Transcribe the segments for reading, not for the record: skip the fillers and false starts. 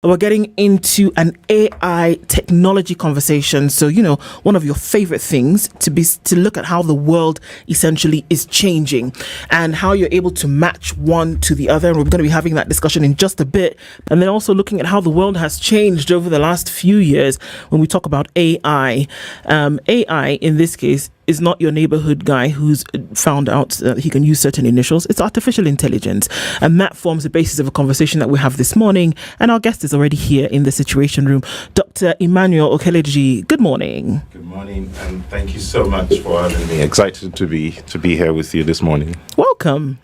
We're getting into an AI technology conversation. So, one of your favorite things to look at how the world essentially is changing and how you're able to match one to the other. And we're going to be having that discussion in just a bit. And then also looking at how the world has changed over the last few years when we talk about AI. AI, in this case, is not your neighborhood guy who's found out that he can use certain initials. It's artificial intelligence. And that forms the basis of a conversation that we have this morning. And our guest is already here in the Situation Room. Dr. Emmanuel Okeleji, good morning. Good morning, and thank you so much for having me. Excited to be here with you this morning. Welcome.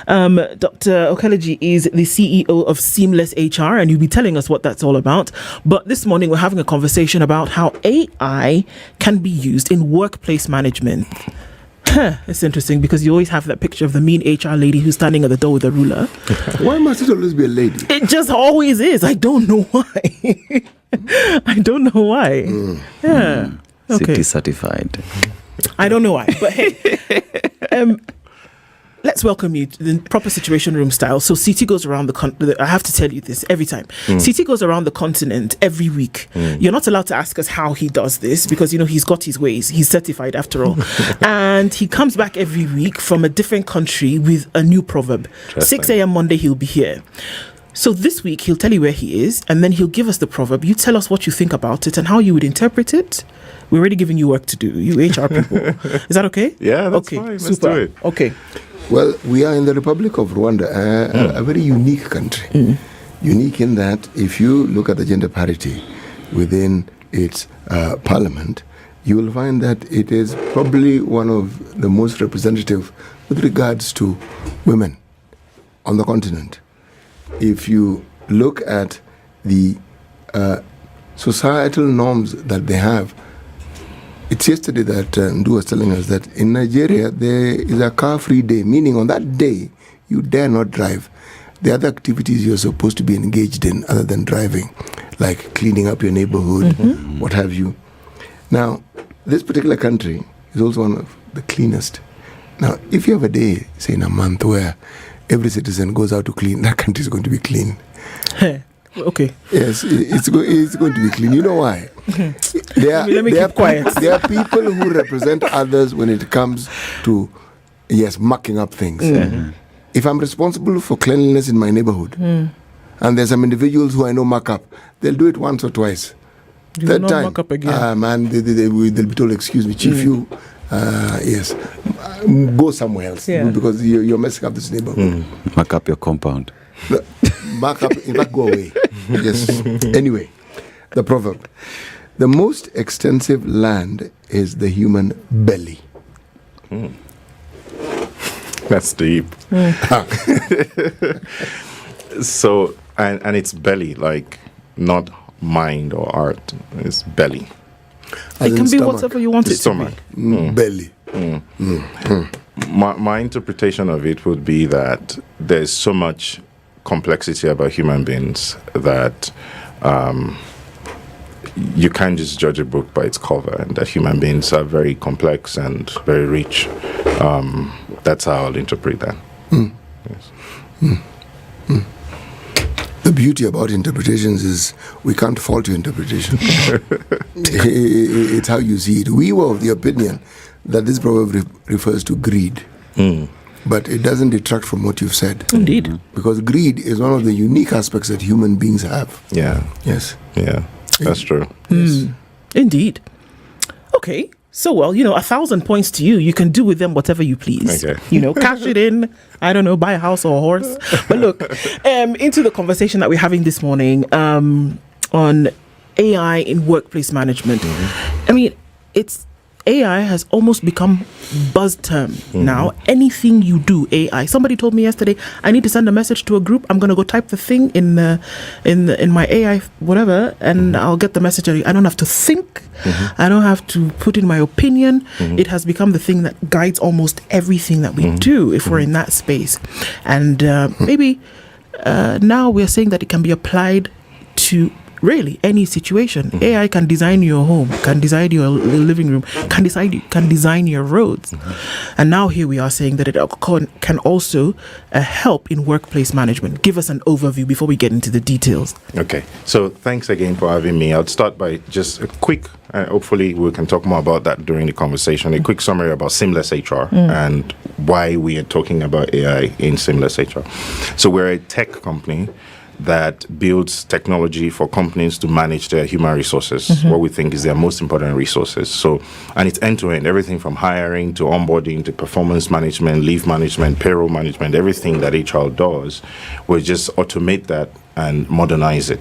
Dr. Okeleji is the CEO of Seamless HR, and you'll be telling us what that's all about. But this morning, we're having a conversation about how AI can be used in workplace management. It's interesting because you always have that picture of the mean HR lady who's standing at the door with a ruler. Why must it always be a lady? It just always is. I don't know why. I don't know why. Yeah. Okay. City certified. I don't know why. But hey, let's welcome you to the proper Situation Room style. So CT goes around I have to tell you this every time. CT goes around the continent every week. You're not allowed to ask us how he does this because, he's got his ways. He's certified after all. And he comes back every week from a different country with a new proverb. 6 a.m. Monday, he'll be here. So this week, he'll tell you where he is, and then he'll give us the proverb. You tell us what you think about it and how you would interpret it. We're already giving you work to do, you HR people. Is that okay? Yeah, that's fine. Let's do it. Okay. Well, we are in the Republic of Rwanda, a very unique country. Unique in that if you look at the gender parity within its parliament, you will find that it is probably one of the most representative with regards to women on the continent. If you look at the societal norms that they have, it's yesterday that Ndu was telling us that in Nigeria there is a car-free day, meaning on that day you dare not drive. The other activities you're supposed to be engaged in other than driving, like cleaning up your neighborhood, what have you. Now, this particular country is also one of the cleanest. Now, if you have a day, say in a month, where every citizen goes out to clean, that country is going to be clean. Okay. Yes, it's going to be clean. You know why? Let me keep quiet. There are people who represent others when it comes to, mucking up things. If I'm responsible for cleanliness in my neighborhood, and there's some individuals who I know muck up, they'll do it once or twice. You will not muck up again. Man, they'll be told, excuse me, chief, you, go somewhere else because you're messing up this neighborhood. Muck up your compound. Back up, in fact, go away. Yes. Anyway, the proverb. The most extensive land is the human belly. That's deep. So, and it's belly, like not mind or art. It's belly. It can be whatever you want it Stomach. to be. Belly. My interpretation of it would be that there's so much complexity about human beings that you can't just judge a book by its cover, and that human beings are very complex and very rich. That's how I'll interpret that. Yes. The beauty about interpretations is we can't fault your interpretation. It's how you see it. We were of the opinion that this proverb refers to greed. But it doesn't detract from what you've said. Indeed. Because greed is one of the unique aspects that human beings have. Yeah. Yes. Yeah. That's true. Yes. Indeed. Okay. So, 1,000 points to you. You can do with them whatever you please. Okay. Cash it in. I don't know, buy a house or a horse. But look, into the conversation that we're having this morning on AI in workplace management. I mean, AI has almost become buzz term now. Anything you do, AI. Somebody told me yesterday, I need to send a message to a group. I'm going to go type the thing in my AI whatever, and I'll get the message. I don't have to think. I don't have to put in my opinion. It has become the thing that guides almost everything that we do if we're in that space. And maybe now we're saying that it can be applied to really any situation. AI can design your home, can design your living room, can design your roads. And now here we are saying that it can also help in workplace management. Give us an overview before we get into the details. Okay, so thanks again for having me. I'll start by just a quick, hopefully we can talk more about that during the conversation, a quick summary about Seamless HR and why we are talking about AI in Seamless HR. So we're a tech company that builds technology for companies to manage their human resources, what we think is their most important resources. So, and it's end-to-end, everything from hiring to onboarding to performance management, leave management, payroll management, everything that HR does, we just automate that and modernize it.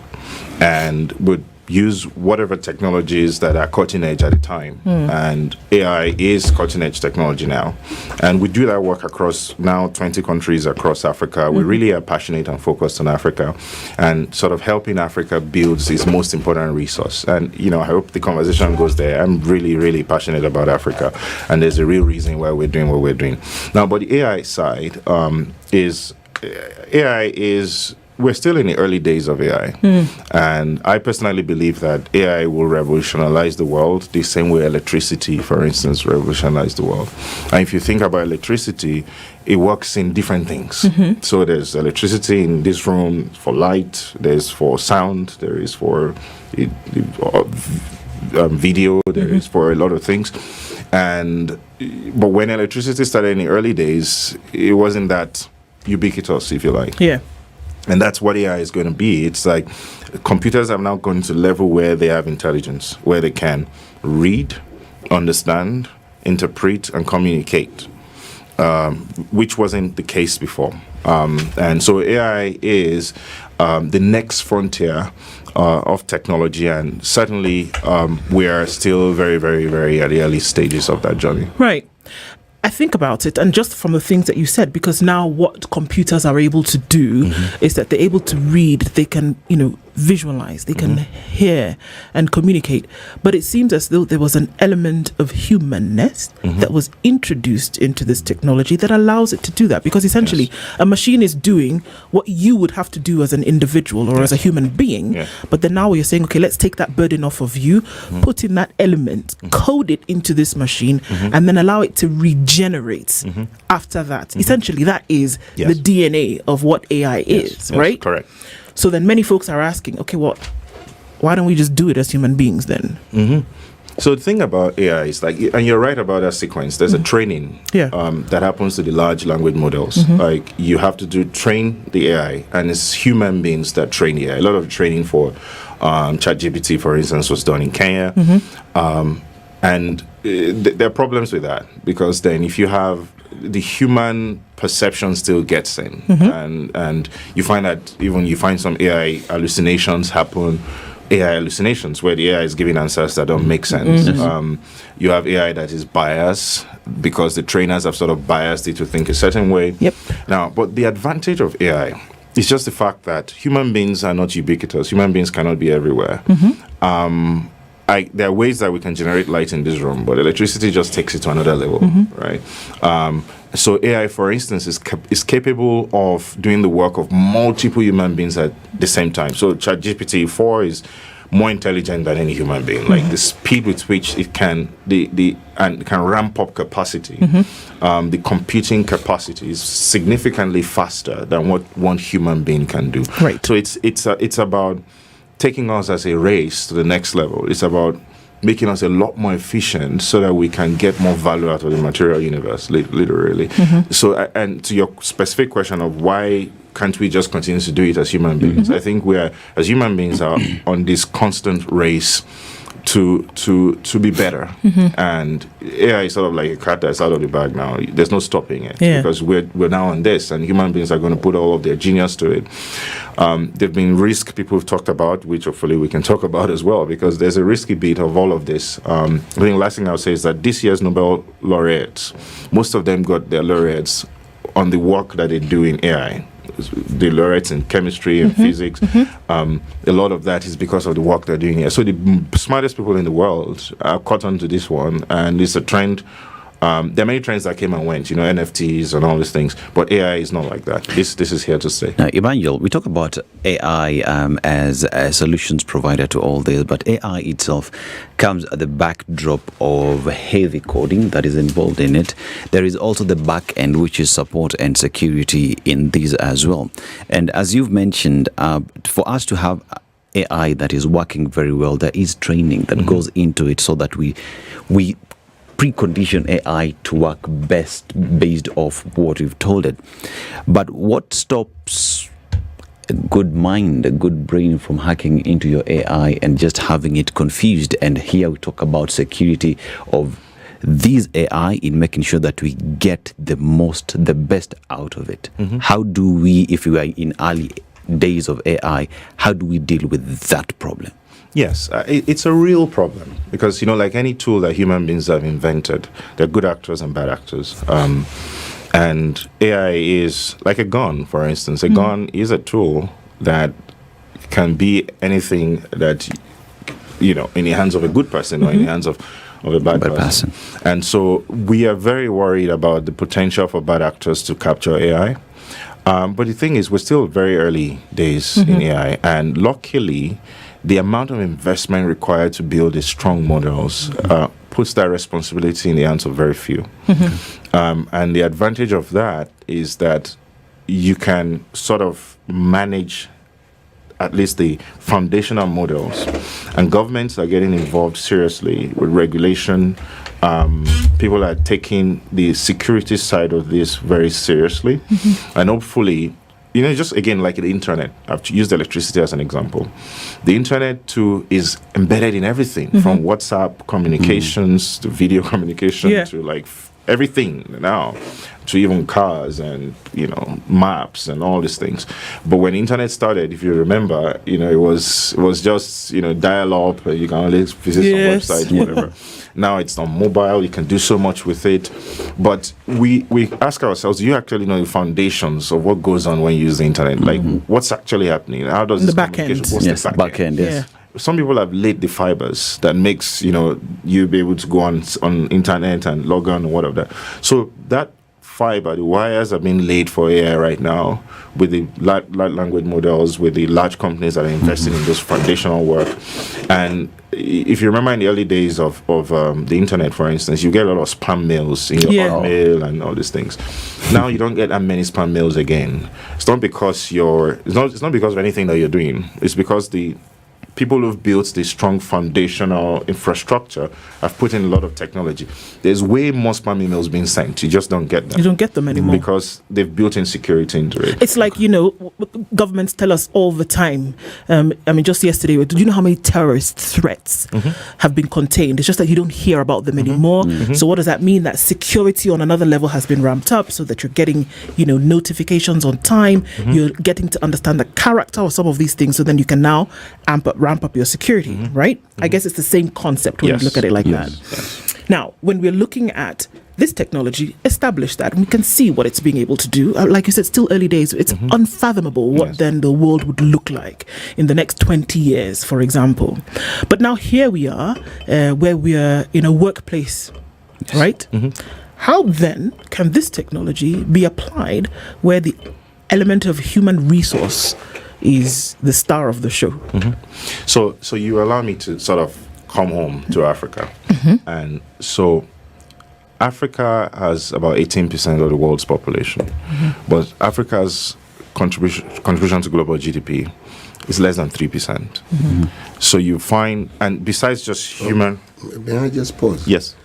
And would use whatever technologies that are cutting edge at the time. And AI is cutting edge technology now. And we do that work across now 20 countries across Africa. We really are passionate and focused on Africa and sort of helping Africa build its most important resource. And, you know, I hope the conversation goes there. I'm really, really passionate about Africa. And there's a real reason why we're doing what we're doing. Now, but the AI side we're still in the early days of AI. And I personally believe that AI will revolutionize the world the same way electricity, for instance, revolutionized the world. And if you think about electricity, it works in different things. So there's electricity in this room for light, there's for sound, there is for video, there is for a lot of things. But when electricity started in the early days, it wasn't that ubiquitous, if you like. Yeah. And that's what AI is going to be. It's like computers have now gone to a level where they have intelligence, where they can read, understand, interpret, and communicate, which wasn't the case before. And so AI is the next frontier of technology, and certainly we are still very, very, very at the early stages of that journey. Right. I think about it, and just from the things that you said, because now what computers are able to do is that they're able to read, they can, visualize, they can hear and communicate. But it seems as though there was an element of humanness that was introduced into this technology that allows it to do that. Because essentially, a machine is doing what you would have to do as an individual or as a human being. Yeah. But then now you're saying, okay, let's take that burden off of you, put in that element, code it into this machine, and then allow it to regenerate after that. Essentially, that is the DNA of what AI is, right? Correct. So then many folks are asking, okay, why don't we just do it as human beings then? So the thing about AI is and you're right about that sequence. There's a training that happens to the large language models. Like you have to train the AI, and it's human beings that train the AI. A lot of training for ChatGPT, for instance, was done in Kenya. And there are problems with that, because then if you have the human perception still gets in, and you find that even you find some AI hallucinations happen, AI hallucinations where the AI is giving answers that don't make sense. You have AI that is biased because the trainers have sort of biased it to think a certain way. Now, but the advantage of AI is just the fact that human beings are not ubiquitous. Human beings cannot be everywhere. There are ways that we can generate light in this room, but electricity just takes it to another level, right? So AI, for instance, is capable of doing the work of multiple human beings at the same time. So ChatGPT 4 is more intelligent than any human being. Like the speed with which it can can ramp up capacity, the computing capacity is significantly faster than what one human being can do. Right. So it's about taking us as a race to the next level. It's about making us a lot more efficient so that we can get more value out of the material universe, literally. So, and to your specific question of why can't we just continue to do it as human beings, I think as human beings are on this constant race to be better, and AI is sort of like a cat that's out of the bag now. There's no stopping it, because we're now on this, and human beings are going to put all of their genius to it. There've been risk people have talked about, which hopefully we can talk about as well, because there's a risky bit of all of this. I think the last thing I'll say is that this year's Nobel laureates, most of them got their laureates on the work that they do in AI. The laureates in chemistry and physics, a lot of that is because of the work they're doing here. So the smartest people in the world are caught onto this one, and it's a trend There are many trends that came and went, NFTs and all these things, but AI is not like that. This is here to stay. Now, Emmanuel, we talk about AI as a solutions provider to all this, but AI itself comes at the backdrop of heavy coding that is involved in it. There is also the back end, which is support and security in these as well. And as you've mentioned, for us to have AI that is working very well, there is training that goes into it so that we precondition AI to work best based off what we've told it. But what stops a good mind, a good brain from hacking into your AI and just having it confused? And here we talk about security of these AI in making sure that we get the best out of it. How do we, if we are in early days of AI, how do we deal with that problem? Yes, it's a real problem because, like any tool that human beings have invented, there are good actors and bad actors. And AI is like a gun, for instance. A gun is a tool that can be anything that, in the hands of a good person or in the hands of a bad person. And so we are very worried about the potential for bad actors to capture AI. But the thing is, we're still very early days in AI. And luckily, the amount of investment required to build these strong models puts that responsibility in the hands of very few. And the advantage of that is that you can sort of manage at least the foundational models. And governments are getting involved seriously with regulation. People are taking the security side of this very seriously. And hopefully, just again, like the internet, I've used electricity as an example. The internet too is embedded in everything from WhatsApp communications to video communication to like everything now, to even cars and maps and all these things. But when the internet started, if you remember, it was just dial up. You can only visit some website, whatever. Now it's on mobile. You can do so much with it. But we ask ourselves, do you actually know the foundations of what goes on when you use the internet? Like what's actually happening? How does the back end? What's the back end? Yes. Some people have laid the fibers that makes you be able to go on internet and log on and whatever. So that fiber, the wires are being laid for AI right now with the large language models, with the large companies that are investing in this foundational work. And if you remember in the early days of the internet, for instance, you get a lot of spam mails in your mail and all these things. Now you don't get that many spam mails again. It's not because it's not because of anything that you're doing. It's because the people who've built this strong foundational infrastructure have put in a lot of technology. There's way more spam emails being sent. You just don't get them. You don't get them anymore. Because they've built in security into it. It's like, governments tell us all the time. Just yesterday, do you know how many terrorist threats have been contained? It's just that you don't hear about them anymore. So what does that mean? That security on another level has been ramped up so that you're getting, notifications on time. You're getting to understand the character of some of these things. So then you can now ramp up your security, right? I guess it's the same concept when you look at it like that. Now, when we're looking at this technology, establish that, and we can see what it's being able to do. Like you said, still early days. It's unfathomable what then the world would look like in the next 20 years, for example. But now here we are, where we are in a workplace, right? How then can this technology be applied where the element of human resource is the star of the show? So you allow me to sort of come home to Africa. And so Africa has about 18% of the world's population. But Africa's contribution to global GDP is less than 3%. So you find, and besides just human... May I just pause? Yes.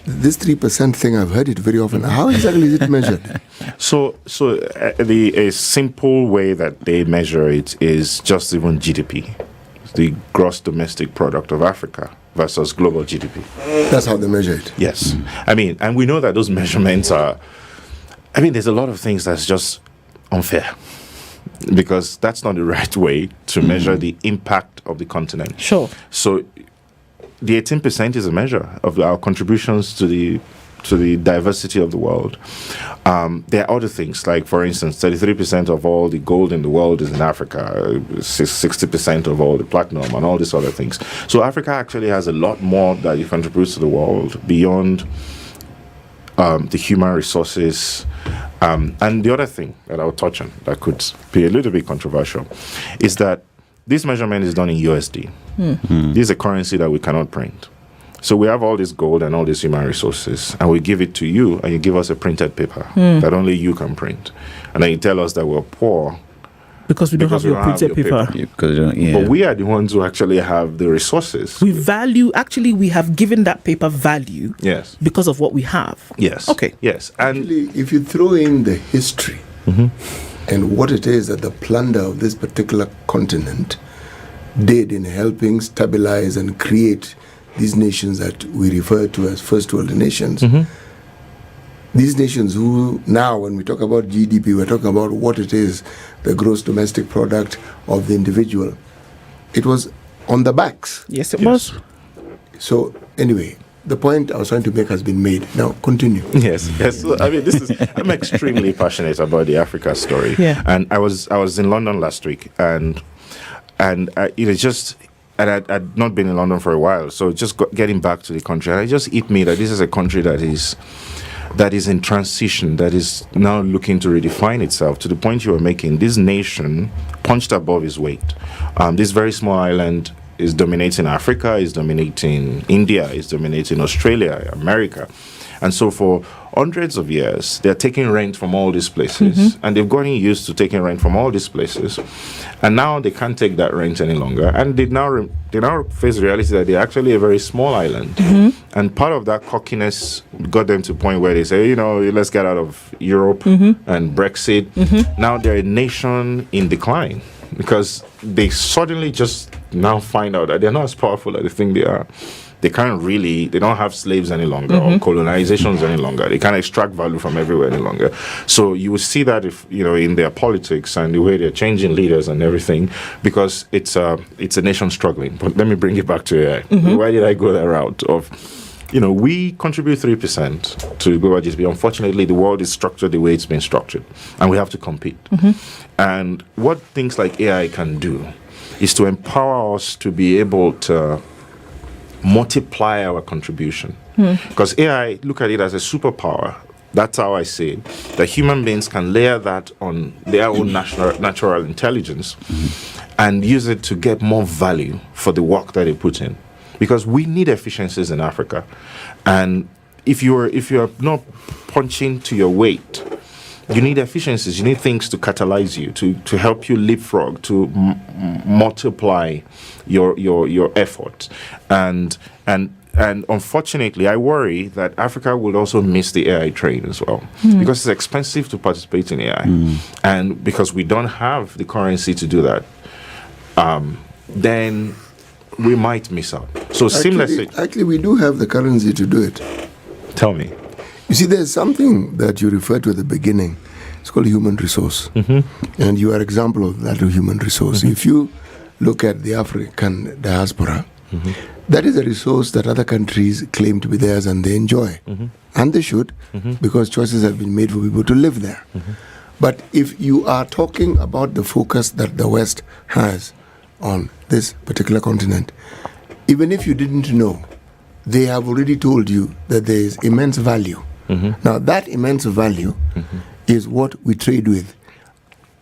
This 3% thing, I've heard it very often. How exactly is it measured? A simple way that they measure it is just even GDP, the gross domestic product of Africa versus global GDP. That's how they measure it. Yes. And we know that those measurements are, there's a lot of things that's just unfair because that's not the right way to measure the impact of the continent. Sure. So the 18% is a measure of our contributions to the diversity of the world. There are other things, like, for instance, 33% of all the gold in the world is in Africa, 60% of all the platinum, and all these other things. So Africa actually has a lot more that it contributes to the world beyond the human resources. And the other thing that I'll touch on that could be a little bit controversial is that this measurement is done in USD. This is a currency that we cannot print. So we have all this gold and all these human resources, and we give it to you, and you give us a printed paper that only you can print. And then you tell us that we're poor because we don't have we your don't have printed your paper. But we are the ones who actually have the resources. We have given that paper value Yes. because of what we have. Yes. Okay. Yes. And Actually, if you throw in the history and what it is that the plunder of this particular continent did in helping stabilize and create these nations that we refer to as first world nations, these nations who now, when we talk about GDP, we're talking about what it is, the gross domestic product of the individual. It was on the backs. Yes, it was. So anyway, the point I was trying to make has been made. Now continue. yes. So, I mean, I'm extremely passionate about the Africa story. Yeah. And I was in London last week, and I'd not been in London for a while, so just getting back to the country, and it just hit me that this is a country that is in transition, that is now looking to redefine itself. To the point you were making, this nation punched above its weight. This very small island is dominating Africa, is dominating India, is dominating Australia, America. And so for hundreds of years, they're taking rent from all these places, and they've gotten used to taking rent from all these places, and now they can't take that rent any longer. And they now face the reality that they're actually a very small island, and part of that cockiness got them to a point where they say, let's get out of Europe and Brexit. Now they're a nation in decline because they suddenly just now find out that they're not as powerful as they think they are. They don't have slaves any longer or colonizations any longer. They can't extract value from everywhere any longer. So you will see that in their politics and the way they're changing leaders and everything, because it's a nation struggling. But let me bring it back to AI. Why did I go that route of, we contribute 3% to global GDP. Unfortunately, the world is structured the way it's been structured, and we have to compete. And what things like AI can do is to empower us to be able to multiply our contribution. Because AI, look at it as a superpower. That's how I say it. That human beings can layer that on their own natural intelligence and use it to get more value for the work that they put in. Because we need efficiencies in Africa. And if you're not punching to your weight, you need efficiencies. You need things to catalyze you, to help you leapfrog, to multiply your effort. And unfortunately, I worry that Africa will also miss the AI train as well, because it's expensive to participate in AI, and because we don't have the currency to do that, then we might miss out. So seamlessly. Actually, we do have the currency to do it. Tell me. You see, there's something that you referred to at the beginning. It's called human resource. And you are an example of that human resource. If you look at the African diaspora, that is a resource that other countries claim to be theirs and they enjoy. And they should, because choices have been made for people to live there. But if you are talking about the focus that the West has on this particular continent, even if you didn't know, they have already told you that there is immense value. Now, that immense value is what we trade with.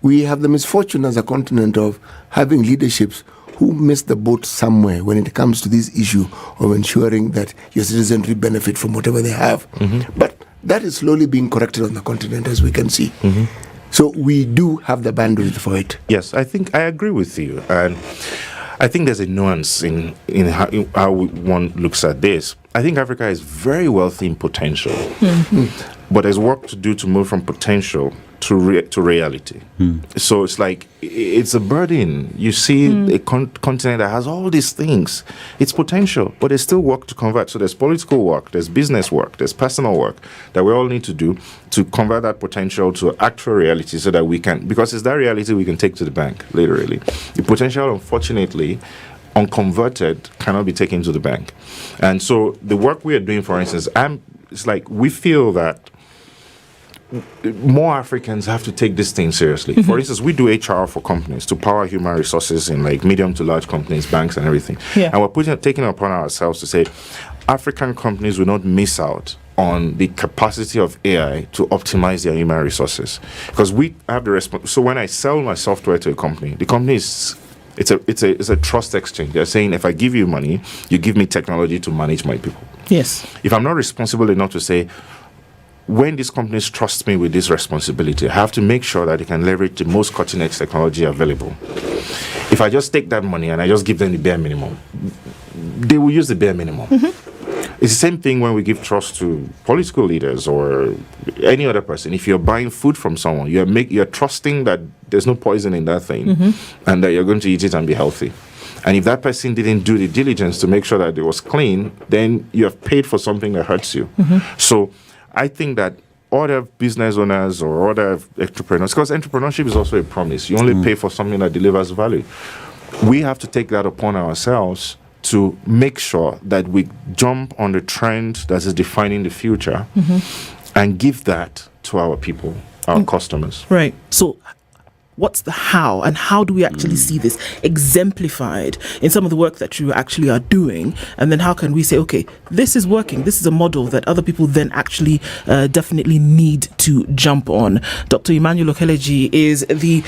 We have the misfortune as a continent of having leaderships who miss the boat somewhere when it comes to this issue of ensuring that your citizenry benefit from whatever they have. But that is slowly being corrected on the continent, as we can see. So we do have the bandwidth for it. Yes, I think I agree with you. And I think there's a nuance in how one looks at this. I think Africa is very wealthy in potential, but there's work to do to move from potential to reality. So it's like, it's a burden. You see a continent that has all these things. It's potential, but there's still work to convert. So there's political work, there's business work, there's personal work that we all need to do to convert that potential to actual reality, so that we can, because it's that reality we can take to the bank, literally. The potential, unfortunately, unconverted, cannot be taken to the bank. And so the work we are doing, for instance, it's like we feel that more Africans have to take this thing seriously. For instance, we do HR for companies to power human resources in like medium to large companies, banks and everything. And we're taking it upon ourselves to say African companies will not miss out on the capacity of AI to optimize their human resources, because we have the response. So when I sell my software to a company, the company is it's a trust exchange. They're saying, if I give you money, you give me technology to manage my people. Yes. If I'm not responsible enough to say, when these companies trust me with this responsibility, I have to make sure that they can leverage the most cutting edge technology available. If I just take that money and I just give them the bare minimum, they will use the bare minimum. It's the same thing when we give trust to political leaders or any other person. If you're buying food from someone, you're trusting that there's no poison in that thing and that you're going to eat it and be healthy. And if that person didn't do the diligence to make sure that it was clean, then you have paid for something that hurts you. So I think that other business owners or other entrepreneurs, because entrepreneurship is also a promise. You only pay for something that delivers value. We have to take that upon ourselves to make sure that we jump on the trend that is defining the future and give that to our people, our customers. Right. So what's the how, and how do we actually see this exemplified in some of the work that you actually are doing? And then how can we say, okay, this is working, this is a model that other people then actually definitely need to jump on? Dr. Emmanuel Okeleji is the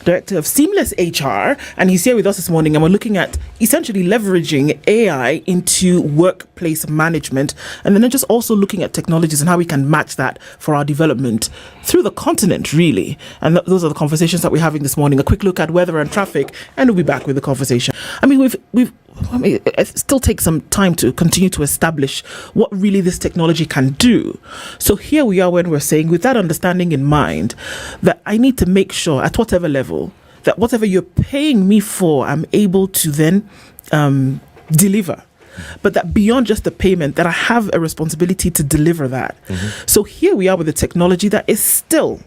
director of Seamless HR, and he's here with us this morning, and we're looking at essentially leveraging AI into workplace management, and then just also looking at technologies and how we can match that for our development through the continent, really. And those are the conversations that we're having this morning. A quick look at weather and traffic, and we'll be back with the conversation. I mean, it still takes some time to continue to establish what really this technology can do. So here we are when we're saying, with that understanding in mind, that I need to make sure at whatever level that whatever you're paying me for, I'm able to then deliver. But that beyond just the payment, that I have a responsibility to deliver that. So here we are with a technology that is still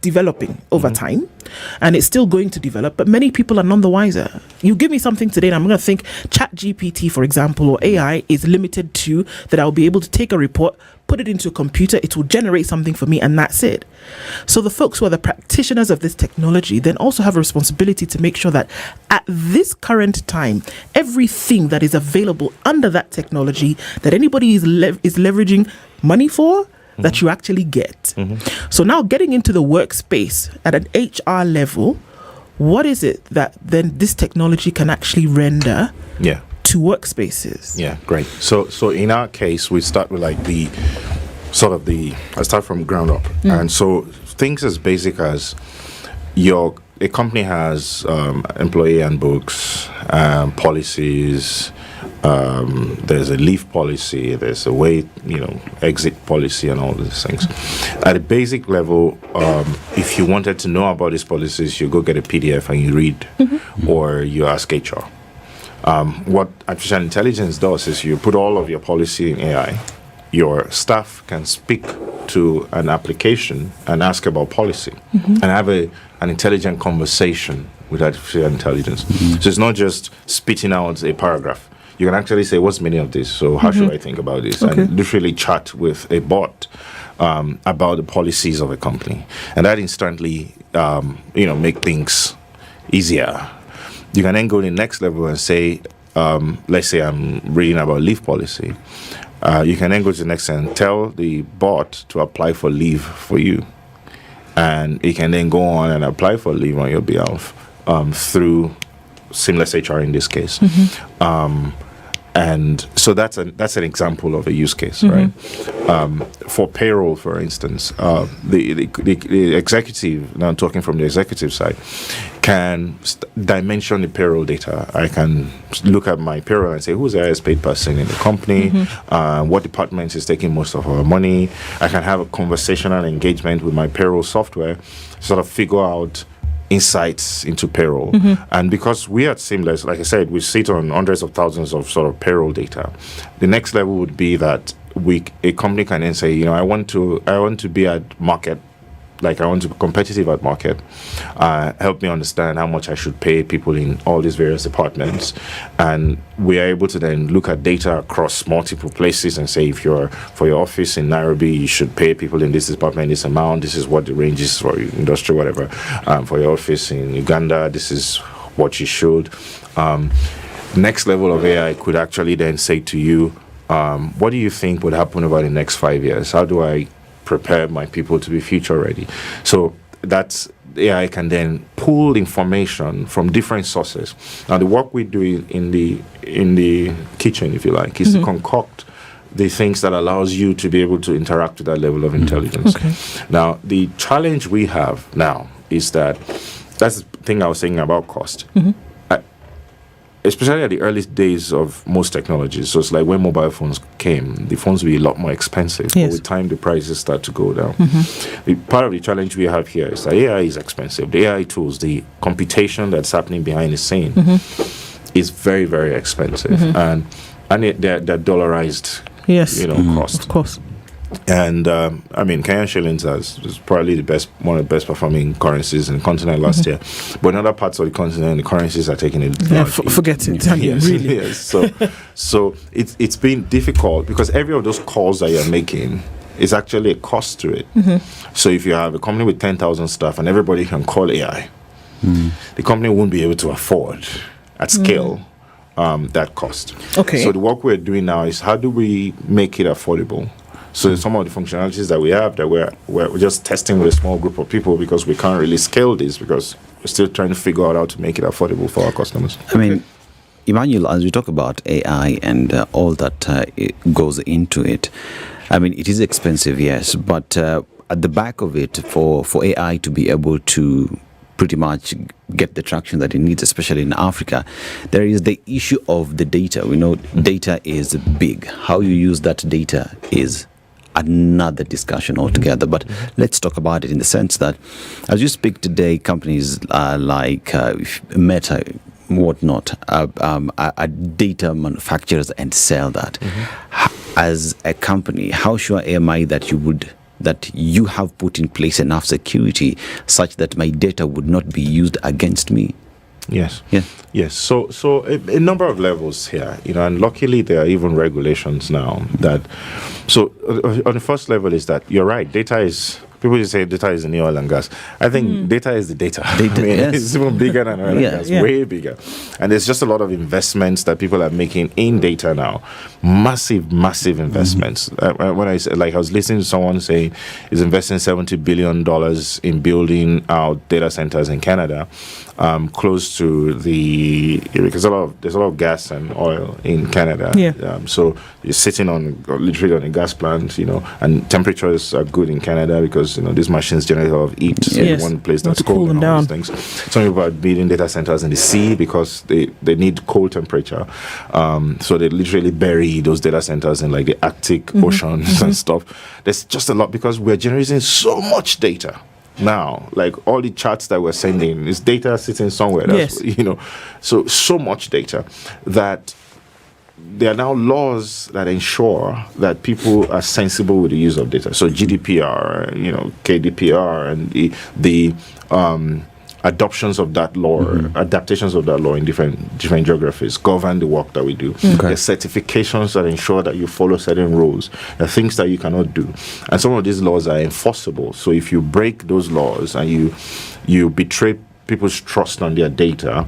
developing over time, and it's still going to develop, but many people are none the wiser. You give me something today and I'm going to think ChatGPT, for example, or AI is limited to that I'll be able to take a report, put it into a computer, it will generate something for me, and that's it. So the folks who are the practitioners of this technology then also have a responsibility to make sure that at this current time, everything that is available under that technology that anybody is leveraging money for, that you actually get. So now getting into the workspace at an HR level, what is it that then this technology can actually render to workspaces? Yeah, great. So in our case, we start with like I start from ground up. And so things as basic as a company has employee handbooks, policies, there's a leave policy, there's a exit policy, and all these things. At a basic level, if you wanted to know about these policies, you go get a PDF and you read, or you ask HR. What artificial intelligence does is you put all of your policy in AI. Your staff can speak to an application and ask about policy and have an intelligent conversation with artificial intelligence. So it's not just spitting out a paragraph. You can actually say, what's the meaning of this? So how should I think about this? Okay. And literally chat with a bot about the policies of a company. And that instantly, make things easier. You can then go to the next level and say, let's say I'm reading about leave policy. You can then go to the next and tell the bot to apply for leave for you. And it can then go on and apply for leave on your behalf through Seamless HR in this case. And so that's an example of a use case, right? For payroll, for instance, the executive, now I'm talking from the executive side, can dimension the payroll data. I can look at my payroll and say, who's the highest paid person in the company? What department is taking most of our money? I can have a conversational engagement with my payroll software, sort of figure out insights into payroll. And because we at Seamless, like I said, we sit on hundreds of thousands of sort of payroll data. The next level would be that a company can then say, I want to be at market, like I want to be competitive at market. Help me understand how much I should pay people in all these various departments. And we are able to then look at data across multiple places and say, for your office in Nairobi, you should pay people in this department this amount. This is what the range is for your industry, whatever. For your office in Uganda, this is what you should. Next level of AI could actually then say to you, what do you think would happen over the next 5 years? How do I prepare my people to be future ready? So that's AI can then pull information from different sources. Now, the work we do in the kitchen, if you like, is to concoct the things that allows you to be able to interact with that level of intelligence. Okay. Now, the challenge we have now is that's the thing I was saying about cost. Especially at the early days of most technologies. So it's like when mobile phones came, the phones were a lot more expensive. Yes. But with time, the prices start to go down. Part of the challenge we have here is that AI is expensive. The AI tools, the computation that's happening behind the scene is very, very expensive. And they're dollarized, Yes. cost. Of course. And Kenyan shillings is probably one of the best performing currencies in the continent last year. But in other parts of the continent, the currencies are taking it. Forget it. I mean, Yes, really. yes. So it's been difficult because every of those calls that you're making is actually a cost to it. So if you have a company with 10,000 staff and everybody can call AI, the company won't be able to afford at scale that cost. Okay. So the work we're doing now is how do we make it affordable? So some of the functionalities that we have that we're just testing with a small group of people because we can't really scale this because we're still trying to figure out how to make it affordable for our customers. I mean, Emmanuel, as we talk about AI and all that goes into it, I mean, it is expensive, yes, but at the back of it, for AI to be able to pretty much get the traction that it needs, especially in Africa, there is the issue of the data. We know data is big. How you use that data is another discussion altogether. But let's talk about it in the sense that, as you speak today, companies like Meta, whatnot, are data manufacturers and sell that. As a company, how sure am I that you have put in place enough security such that my data would not be used against me? Yes. Yeah. Yes. So a number of levels here, and luckily there are even regulations now that. So on the first level is that you're right. Data is. People just say data is in the oil and gas. I think data is the data. Yes. It's even bigger than oil and gas, way bigger. And there's just a lot of investments that people are making in data now. Massive investments. When I said, I was listening to someone saying he's investing $70 billion in building out data centers in Canada, close to because there's a lot of gas and oil in Canada. Yeah. So you're sitting literally on a gas plant, and temperatures are good in Canada because these machines generate a lot of heat. So Yes. one place Not that's to cool cold them and all down. these things. Some people are building data centers in the sea because they need cold temperature. So they literally bury those data centers in the Arctic oceans and stuff. There's just a lot because we're generating so much data. Now, all the charts that we're sending is data sitting somewhere. That's, so much data that there are now laws that ensure that people are sensible with the use of data. So GDPR, KDPR, and the adoptions of that law, adaptations of that law in different geographies govern the work that we do. There's certifications that ensure that you follow certain rules. There are things that you cannot do. And some of these laws are enforceable. So if you break those laws and you betray people's trust on their data,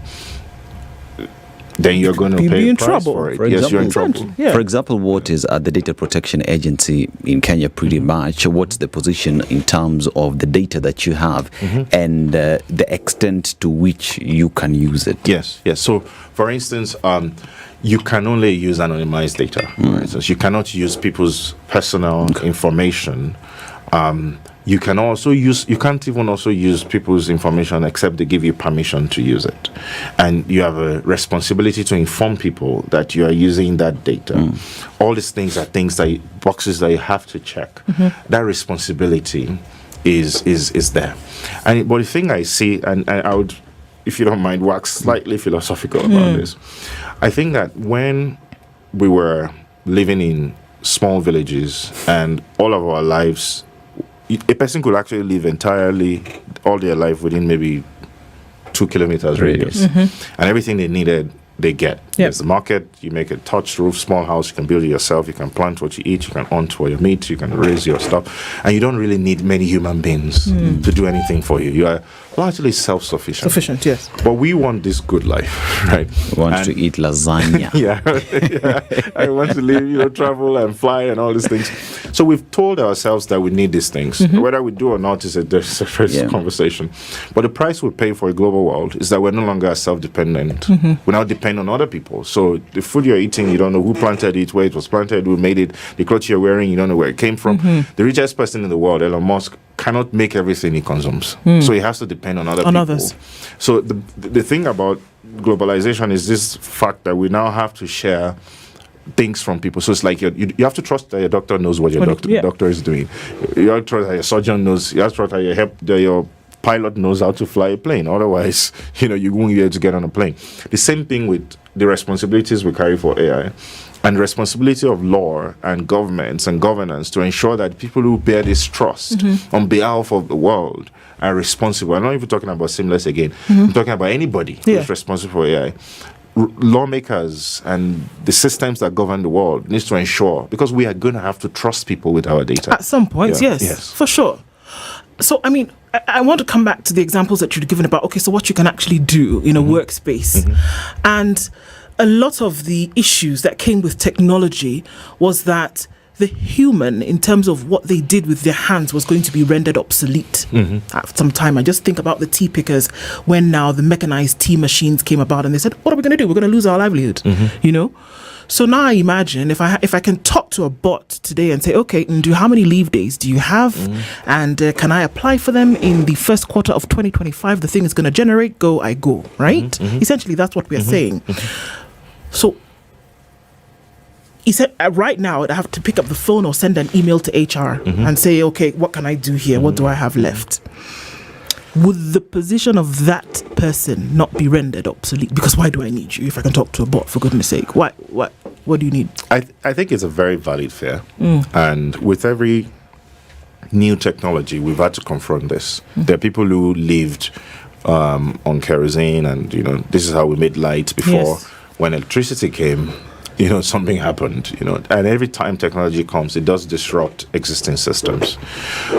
then you're going to You'll pay be a in price trouble. for it. For Yes, you're in example, trouble. Yeah. For example, what is the Data Protection Agency in Kenya pretty much? What's the position in terms of the data that you have and the extent to which you can use it? Yes. So, for instance, you can only use anonymized data. For instance, you cannot use people's personal information. You can't even also use people's information except they give you permission to use it. And you have a responsibility to inform people that you are using that data. All these things are boxes that you have to check. That responsibility is there. But the thing I see, and I would, if you don't mind, wax slightly philosophical about this. I think that when we were living in small villages and all of our lives, a person could actually live entirely all their life within maybe 2 kilometers radius. And everything they needed, they get. There's the market, you make a touched roof, small house, you can build it yourself, you can plant what you eat, you can hunt for your meat, you can raise your stuff. And you don't really need many human beings to do anything for you. You are largely self-sufficient. Sufficient, yes. But we want this good life, right? Want to eat lasagna. Yeah. I want to live, travel and fly and all these things. So we've told ourselves that we need these things. Whether we do or not is a different conversation. But the price we pay for a global world is that we're no longer self-dependent. We now depend on other people. So the food you're eating, you don't know who planted it, where it was planted, who made it. The clothes you're wearing, you don't know where it came from. The richest person in the world, Elon Musk, cannot make everything he consumes. So he has to depend on other people. Others. So the thing about globalization is this fact that we now have to share things from people. So it's like you have to trust that your doctor knows what your doctor is doing. You have to trust that your surgeon knows. You have to trust that your pilot knows how to fly a plane. Otherwise, you won't be able to get on a plane. The same thing with the responsibilities we carry for AI. And responsibility of law and governments and governance to ensure that people who bear this trust on behalf of the world are responsible. I'm not even talking about Seamless again. I'm talking about anybody who's responsible for AI. Lawmakers and the systems that govern the world needs to ensure, because we are going to have to trust people with our data. At some point, yes, for sure. So, I mean, I want to come back to the examples that you've given about, okay, so what you can actually do in a workspace. And a lot of the issues that came with technology was that the human, in terms of what they did with their hands, was going to be rendered obsolete at some time. I just think about the tea pickers when now the mechanized tea machines came about and they said, what are we going to do? We're going to lose our livelihood, So now I imagine if I can talk to a bot today and say, okay, Ndu, how many leave days do you have? And can I apply for them in the first quarter of 2025? The thing is going to generate, I go, right? Essentially, that's what we are saying. So he said, right now, I have to pick up the phone or send an email to HR and say, okay, what can I do here? What do I have left? Would the position of that person not be rendered obsolete? Because why do I need you if I can talk to a bot, for goodness sake? What do you need? I think it's a very valid fear. And with every new technology, we've had to confront this. There are people who lived on kerosene and, this is how we made light before. Yes. When electricity came, something happened, and every time technology comes, it does disrupt existing systems.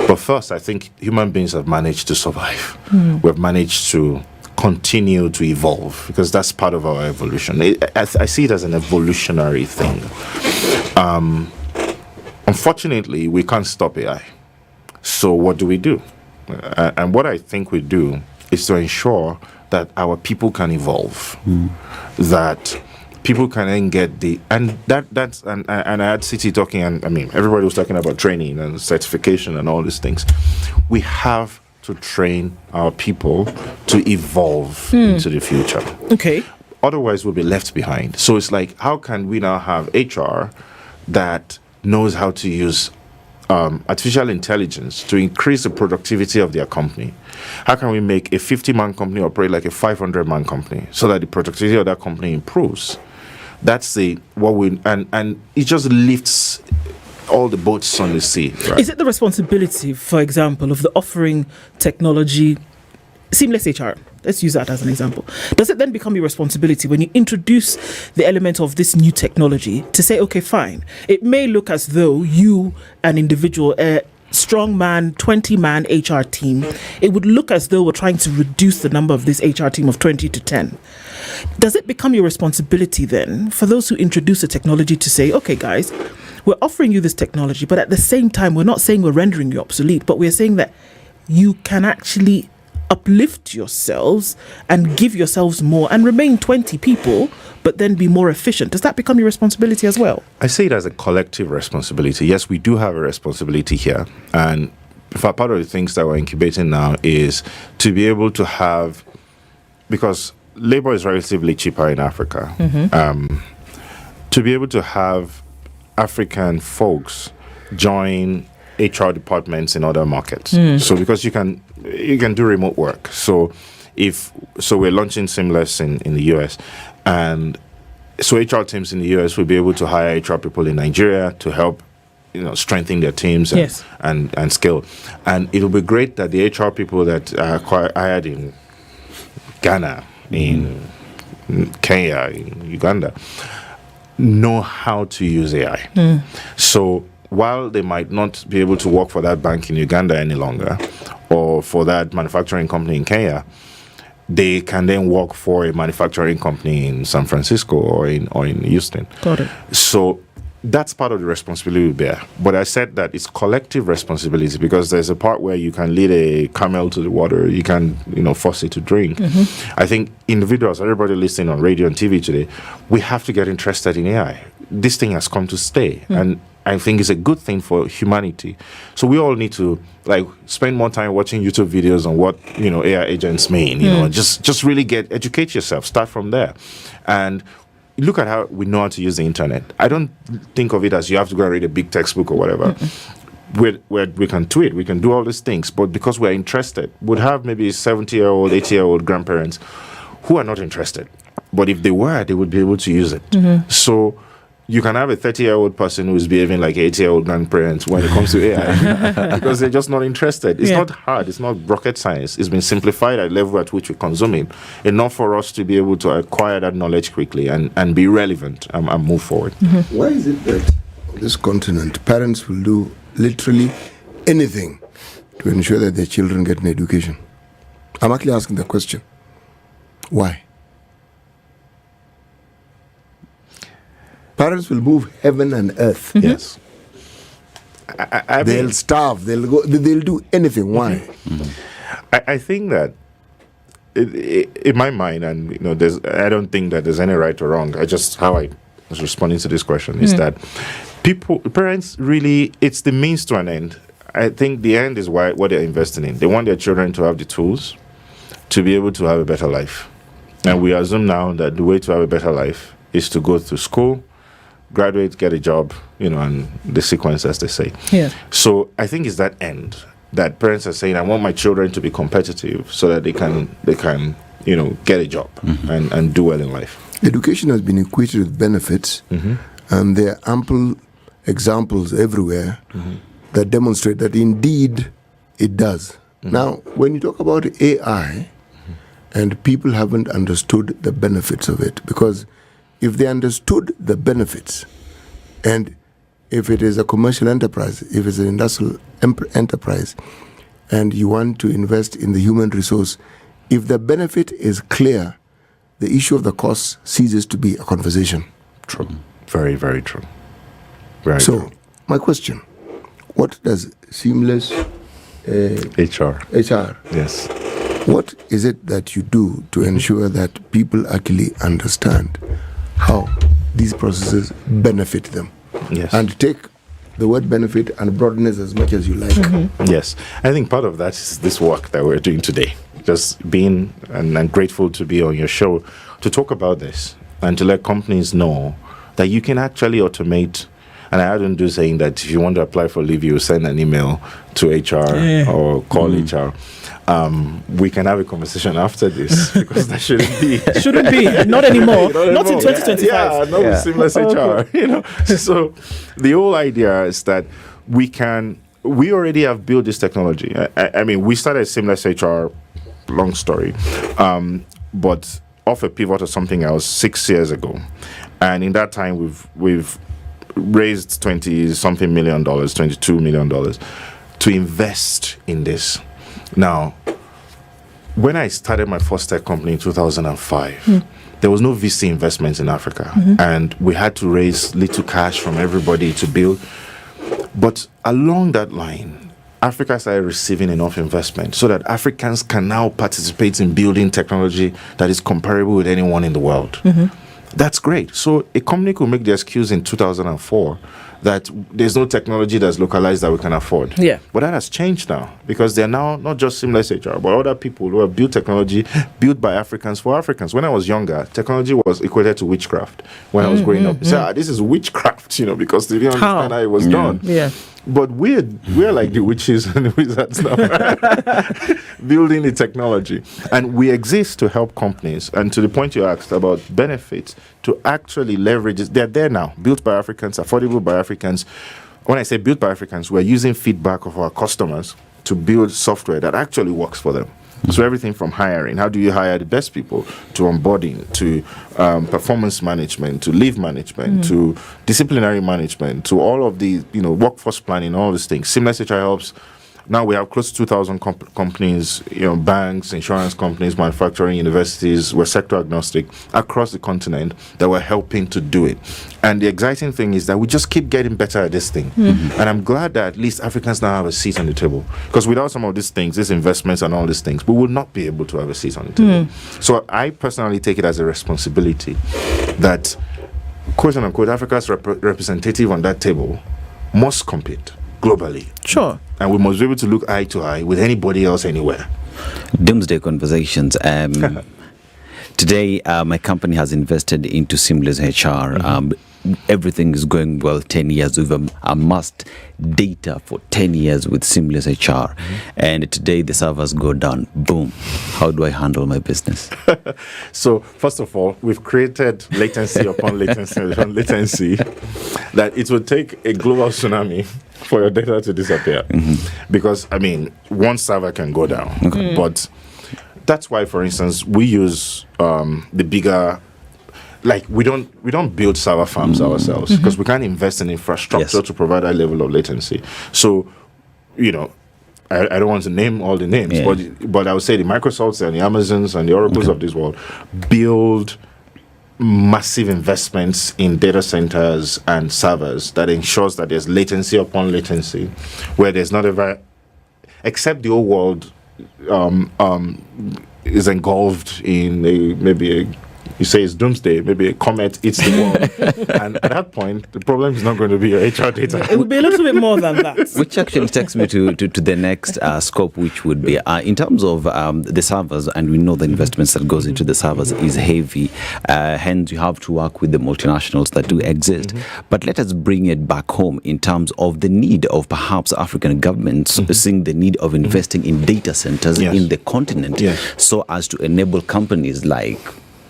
But first, I think human beings have managed to survive. We've managed to continue to evolve because that's part of our evolution. I see it as an evolutionary thing. Unfortunately, we can't stop AI. So what do we do? And what I think we do is to ensure that our people can evolve, that people can then get and I had City talking, and I mean everybody was talking about training and certification and all these things. We have to train our people to evolve into the future. Okay. Otherwise, we'll be left behind. So it's like, how can we now have HR that knows how to use artificial intelligence to increase the productivity of their company? How can we make a 50-man company operate like a 500-man company so that the productivity of that company improves? That's and it just lifts all the boats on the sea. Right? Is it the responsibility, for example, of the offering technology, Seamless HR? Let's use that as an example. Does it then become your responsibility when you introduce the element of this new technology to say, okay, fine, it may look as though you, an individual, strong man, 20-man HR team, it would look as though we're trying to reduce the number of this HR team of 20 to 10. Does it become your responsibility then for those who introduce the technology to say, okay, guys, we're offering you this technology, but at the same time, we're not saying we're rendering you obsolete, but we're saying that you can actually uplift yourselves and give yourselves more and remain 20 people, but then be more efficient. Does that become your responsibility as well? I see it as a collective responsibility. Yes, we do have a responsibility here. And in fact, part of the things that we're incubating now is to be able to have, because labor is relatively cheaper in Africa, to be able to have African folks join HR departments in other markets. So because you can do remote work. So we're launching Seamless in the US, and so HR teams in the US will be able to hire HR people in Nigeria to help strengthen their teams and scale. And it'll be great that the HR people that are hired in Ghana, in Kenya, in Uganda, know how to use AI. So while they might not be able to work for that bank in Uganda any longer, or for that manufacturing company in Kenya, they can then work for a manufacturing company in San Francisco or in Houston. Got it. So that's part of the responsibility we bear. But I said that it's collective responsibility, because there's a part where you can lead a camel to the water, you can, force it to drink. I think individuals, everybody listening on radio and TV today, we have to get interested in AI. This thing has come to stay, and I think it's a good thing for humanity. So we all need to spend more time watching YouTube videos on what AI agents mean. And just really educate yourself. Start from there, and look at how we know how to use the internet. I don't think of it as you have to go and read a big textbook or whatever. We can tweet, we can do all these things, but because we're interested, we'd have maybe 70-year-old, 80-year-old grandparents who are not interested. But if they were, they would be able to use it. So you can have a 30-year-old person who is behaving like 80-year-old grandparents when it comes to AI because they're just not interested. It's not hard. It's not rocket science. It's been simplified at the level at which we're consuming, enough for us to be able to acquire that knowledge quickly and be relevant and move forward. Why is it that on this continent, parents will do literally anything to ensure that their children get an education? I'm actually asking the question. Why? Parents will move heaven and earth. Yes. They'll starve. They'll do anything. Why? I think that in my mind, and I don't think that there's any right or wrong. How I was responding to this question is that parents really, it's the means to an end. I think the end is what they're investing in. They want their children to have the tools to be able to have a better life, and we assume now that the way to have a better life is to go to school, graduate, get a job, and the sequence, as they say. Yeah. So I think it's that end that parents are saying, I want my children to be competitive so that they can get a job and do well in life. Education has been equated with benefits, and there are ample examples everywhere that demonstrate that indeed it does. Now, when you talk about AI, and people haven't understood the benefits of it, because if they understood the benefits, and if it is a commercial enterprise, if it's an industrial enterprise, and you want to invest in the human resource, if the benefit is clear, the issue of the cost ceases to be a conversation. True. Very, very true. Very So, true. my question, what does seamless HR. Yes. What is it that you do to ensure that people actually understand how these processes benefit them? Yes. And take the word benefit and broaden it as much as you like. Yes. I think part of that is this work that we're doing today. Just being and grateful to be on your show to talk about this and to let companies know that you can actually automate. And I don't do saying that if you want to apply for leave, you send an email to HR or call HR. We can have a conversation after this because that shouldn't be. Shouldn't be. Not anymore. Not in 2025. Yeah, not with seamless HR. So the whole idea is that we already have built this technology. I mean, we started seamless HR, long story, but off a pivot or something else 6 years ago. And in that time, we've raised $20-something million, $22 million to invest in this. Now, when I started my first tech company in 2005, there was no VC investments in Africa, and we had to raise little cash from everybody to build. But along that line, Africa started receiving enough investment so that Africans can now participate in building technology that is comparable with anyone in the world. That's great. So a company could make the excuse in 2004 that there's no technology that's localized that we can afford. Yeah. But that has changed now because they're now not just seamless HR, but other people who have built technology built by Africans for Africans. When I was younger, technology was equated to witchcraft. When I was growing up, so this is witchcraft, because they didn't understand how it was done. Yeah. But we're like the witches and the wizards now, building the technology. And we exist to help companies. And to the point you asked about benefits, to actually leverage it, they're there now, built by Africans, affordable by Africans. When I say built by Africans, we're using feedback of our customers to build software that actually works for them. So everything from hiring, how do you hire the best people, to onboarding, to performance management, to leave management, to disciplinary management, to all of the workforce planning, all these things. Seamless HR helps now we have close to 2,000 companies, banks, insurance companies, manufacturing, universities. We're sector agnostic across the continent that we're helping to do it. And the exciting thing is that we just keep getting better at this thing. And I'm glad that at least Africans now have a seat on the table. Because without some of these things, these investments and all these things, we will not be able to have a seat on the table. So I personally take it as a responsibility that, quote unquote, Africa's representative on that table must compete globally. Sure. And we must be able to look eye to eye with anybody else anywhere. Doomsday conversations. Today, my company has invested into Seamless HR. Everything is going well. 10 years. We've amassed data for 10 years with Seamless HR. And today the servers go down. Boom. How do I handle my business? So, first of all, we've created latency upon latency upon latency that it will take a global tsunami for your data to disappear. Because, one server can go down. But that's why, for instance, we use the bigger... we don't build server farms ourselves because we can't invest in infrastructure to provide that level of latency. So, I don't want to name all the names, but I would say the Microsofts and the Amazons and the Oracles of this world build massive investments in data centers and servers that ensures that there's latency upon latency, where there's not ever, except the whole world is engulfed in you say it's doomsday, maybe a comet eats the world. And at that point, the problem is not going to be your HR data. It would be a little bit more than that. Which actually takes me to the next scope, which would be in terms of the servers, and we know the investments that goes into the servers is heavy. Hence, you have to work with the multinationals that do exist. But let us bring it back home in terms of the need of perhaps African governments seeing the need of investing in data centers in the continent so as to enable companies like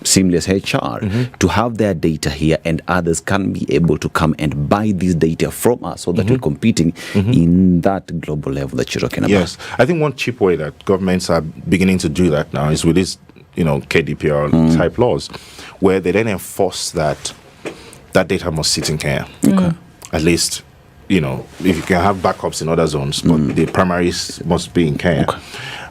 Seamless HR to have their data here, and others can be able to come and buy this data from us so that we're competing in that global level that you're talking about. Yes, I think one cheap way that governments are beginning to do that now is with this, KDPR type laws, where they then enforce that data must sit in Kenya. At least, if you can have backups in other zones, but the primaries must be in Kenya.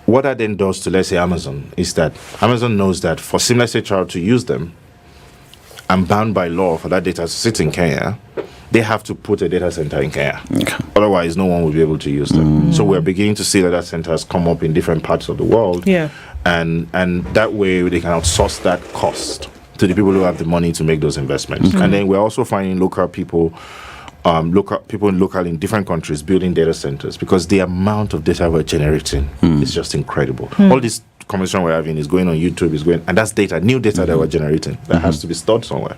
What that then does to, let's say, Amazon, is that Amazon knows that for Seamless HR to use them, and bound by law for that data to sit in Kenya, they have to put a data center in Kenya. Otherwise, no one will be able to use them. So we're beginning to see that data centers come up in different parts of the world. And that way, they can outsource that cost to the people who have the money to make those investments. And then we're also finding local people locally in different countries building data centers, because the amount of data we're generating is just incredible. All this conversation we're having is going on YouTube, and that's data, new data that we're generating that has to be stored somewhere.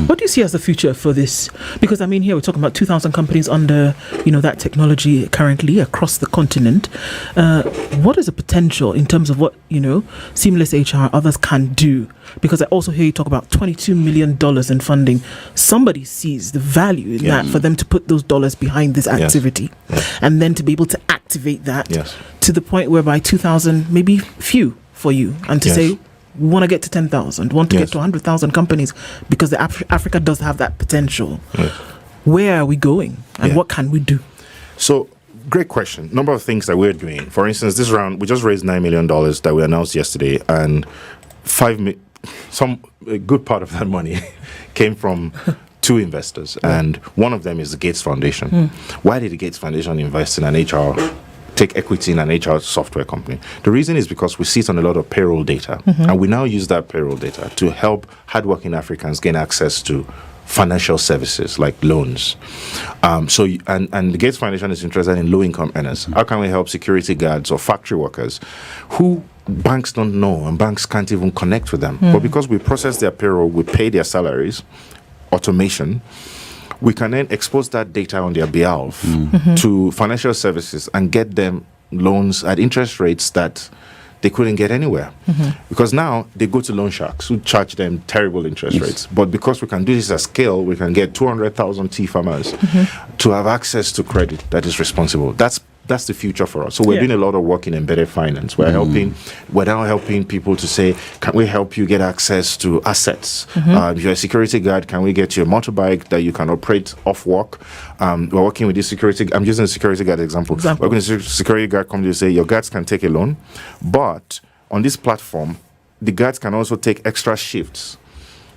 What do you see as the future for this? Because here we're talking about 2,000 companies under, that technology currently across the continent. What is the potential in terms of what, Seamless HR, others can do? Because I also hear you talk about $22 million in funding. Somebody sees the value in that for them to put those dollars behind this activity, and then to be able to activate that to the point whereby 2,000, maybe few for you, and to say, we want to get to 10,000, want to get to 100,000 companies, because Africa does have that potential. Where are we going, and what can we do? So, great question. Number of things that we're doing. For instance, this round, we just raised $9 million that we announced yesterday, and a good part of that money came from two investors, and one of them is the Gates Foundation. Why did the Gates Foundation invest in an HR, take equity in an HR software company? The reason is because we sit on a lot of payroll data, and we now use that payroll data to help hardworking Africans gain access to financial services like loans. And the Gates Foundation is interested in low-income earners. How can we help security guards or factory workers who banks don't know and banks can't even connect with them? But because we process their payroll, we pay their salaries, automation, we can then expose that data on their behalf to financial services and get them loans at interest rates that they couldn't get anywhere. Because now they go to loan sharks who charge them terrible interest rates. But because we can do this at scale, we can get 200,000 tea farmers to have access to credit that is responsible. That's that's the future for us. So we're doing a lot of work in embedded finance. We're now helping people to say, can we help you get access to assets? If you're a security guard, can we get you a motorbike that you can operate off work? We're working with this security. I'm using a security guard example. We're going to security guard come to say your guards can take a loan, but on this platform, the guards can also take extra shifts.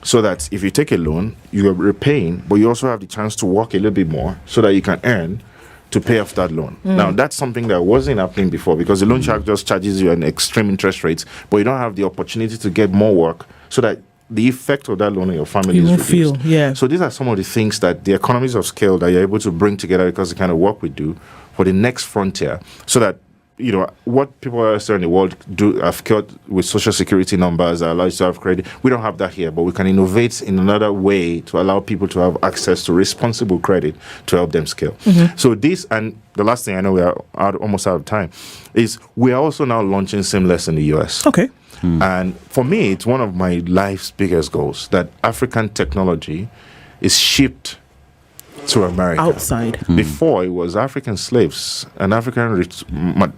So that if you take a loan, you're repaying, but you also have the chance to work a little bit more so that you can earn to pay off that loan. Now, that's something that wasn't happening before because the loan shark just charges you an extreme interest rates, but you don't have the opportunity to get more work so that the effect of that loan on your family is reduced. So these are some of the things that the economies of scale that you're able to bring together because of the kind of work we do for the next frontier so that what people else in the world have cured with social security numbers that allow you to have credit. We don't have that here, but we can innovate in another way to allow people to have access to responsible credit to help them scale. So this, and the last thing I know we are almost out of time, is we are also now launching Seamless in the US. Okay. And for me, it's one of my life's biggest goals that African technology is shipped to America. Outside. Before, it was African slaves and African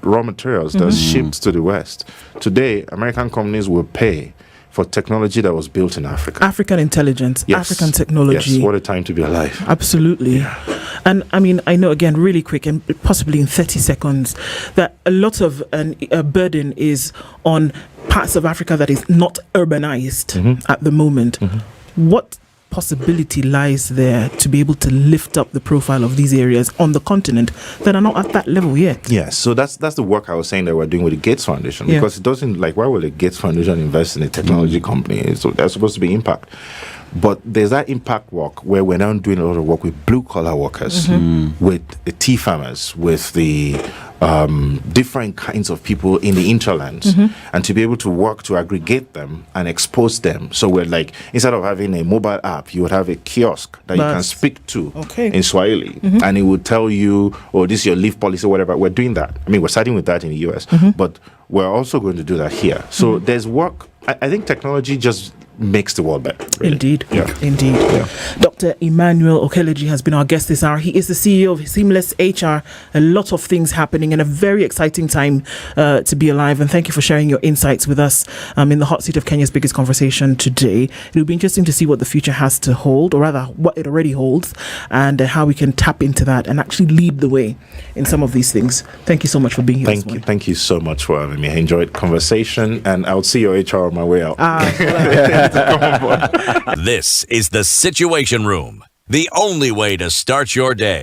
raw materials that shipped to the West. Today, American companies will pay for technology that was built in Africa. African intelligence, African technology. Yes, what a time to be alive. Absolutely. Yeah. And I mean, I know, again, really quick and possibly in 30 seconds, that a lot of a burden is on parts of Africa that is not urbanized at the moment. What possibility lies there to be able to lift up the profile of these areas on the continent that are not at that level yet? Yes, so that's the work I was saying that we're doing with the Gates Foundation, because it doesn't, like, why would the Gates Foundation invest in a technology company? So there's supposed to be impact. But there's that impact work where we're now doing a lot of work with blue-collar workers, with the tea farmers, with the different kinds of people in the hinterlands, and to be able to work to aggregate them and expose them. So we're like, instead of having a mobile app, you would have a kiosk that you can speak to in Swahili, and it would tell you, oh, this is your leave policy, whatever. We're doing that. I mean, we're starting with that in the US, but we're also going to do that here. So there's work. I think technology just makes the world better. Really. Indeed. Dr. Emmanuel Okeleji has been our guest this hour. He is the CEO of Seamless HR. A lot of things happening and a very exciting time to be alive. And thank you for sharing your insights with us in the hot seat of Kenya's biggest conversation today. It'll be interesting to see what the future has to hold, or rather what it already holds, and how we can tap into that and actually lead the way in some of these things. Thank you so much for being here. Thank you so much for having me. I enjoyed conversation, and I'll see your HR on my way out. This is the Situation Room, the only way to start your day.